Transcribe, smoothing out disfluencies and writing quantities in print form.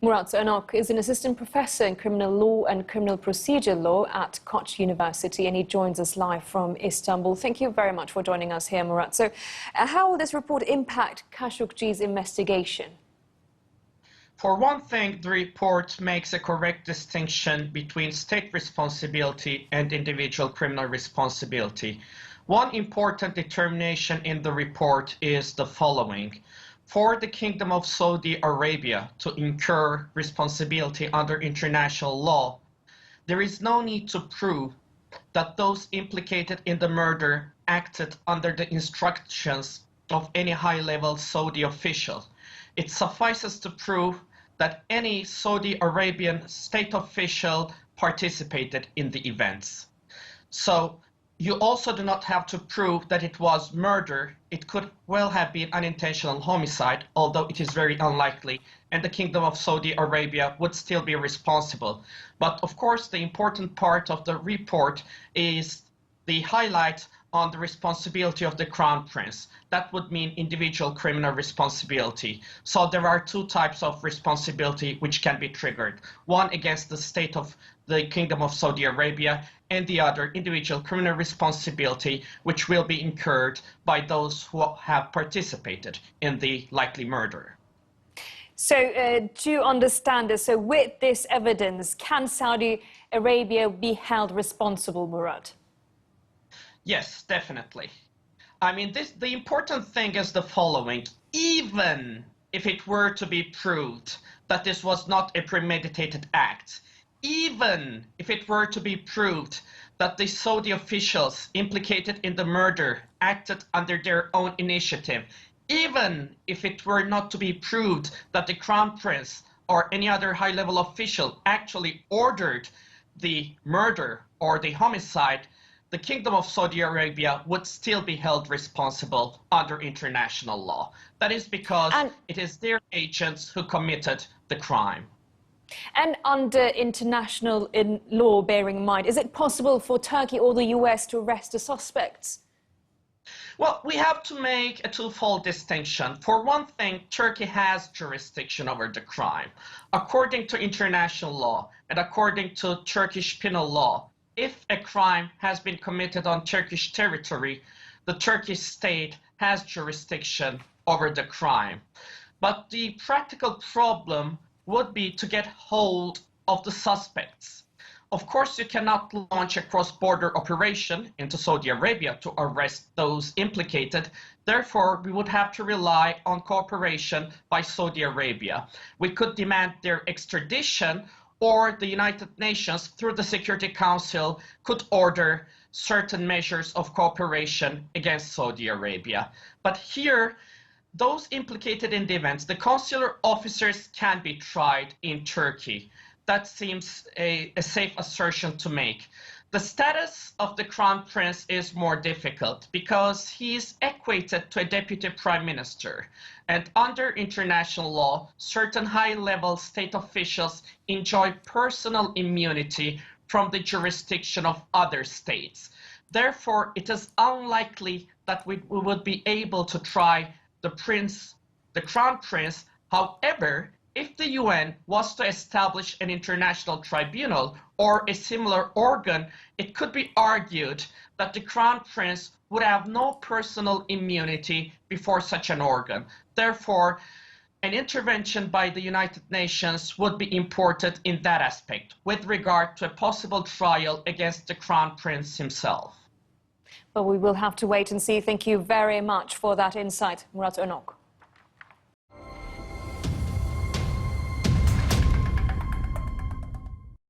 R.Murat ÖNOK is an assistant professor in criminal law and criminal procedure law at Koç University, and he joins us live from Istanbul. Thank you very much for joining us here, Murat. So, how will this report impact Khashoggi's investigation? For one thing, the report makes a correct distinction between state responsibility and individual criminal responsibility. One important determination in the report is the following. For the Kingdom of Saudi Arabia to incur responsibility under international law, there is no need to prove that those implicated in the murder acted under the instructions of any high-level Saudi official. It suffices to prove that any Saudi Arabian state official participated in the events. So you also do not have to prove that it was murder. It could well have been unintentional homicide, although it is very unlikely, and the Kingdom of Saudi Arabia would still be responsible. But of course, the important part of the report is the highlight on the responsibility of the Crown Prince. That would mean individual criminal responsibility. So there are two types of responsibility which can be triggered. One against the state of the Kingdom of Saudi Arabia, and the other individual criminal responsibility which will be incurred by those who have participated in the likely murder. So do you understand this? So with this evidence, can Saudi Arabia be held responsible, Murat? Yes, definitely. I mean, the important thing is the following. Even if it were to be proved that this was not a premeditated act, even if it were to be proved that the Saudi officials implicated in the murder acted under their own initiative, even if it were not to be proved that the Crown Prince or any other high-level official actually ordered the murder or the homicide, the Kingdom of Saudi Arabia would still be held responsible under international law. That is because it is their agents who committed the crime. And under international law, bearing in mind, is it possible for Turkey or the US to arrest the suspects? Well, we have to make a twofold distinction. For one thing, Turkey has jurisdiction over the crime. According to international law and according to Turkish penal law, if a crime has been committed on Turkish territory, the Turkish state has jurisdiction over the crime. But the practical problem would be to get hold of the suspects. Of course, you cannot launch a cross-border operation into Saudi Arabia to arrest those implicated. Therefore, we would have to rely on cooperation by Saudi Arabia. We could demand their extradition, or the United Nations, through the Security Council, could order certain measures of cooperation against Saudi Arabia. But here, those implicated in the events, the consular officers can be tried in Turkey. That seems a safe assertion to make. The status of the Crown Prince is more difficult because he is equated to a deputy prime minister. And under international law, certain high-level state officials enjoy personal immunity from the jurisdiction of other states. Therefore, it is unlikely that we would be able to try the Crown Prince. However, if the UN was to establish an international tribunal or a similar organ, it could be argued that the Crown Prince would have no personal immunity before such an organ. Therefore, an intervention by the United Nations would be important in that aspect with regard to a possible trial against the Crown Prince himself. But we will have to wait and see. Thank you very much for that insight, R.Murat ÖNOK.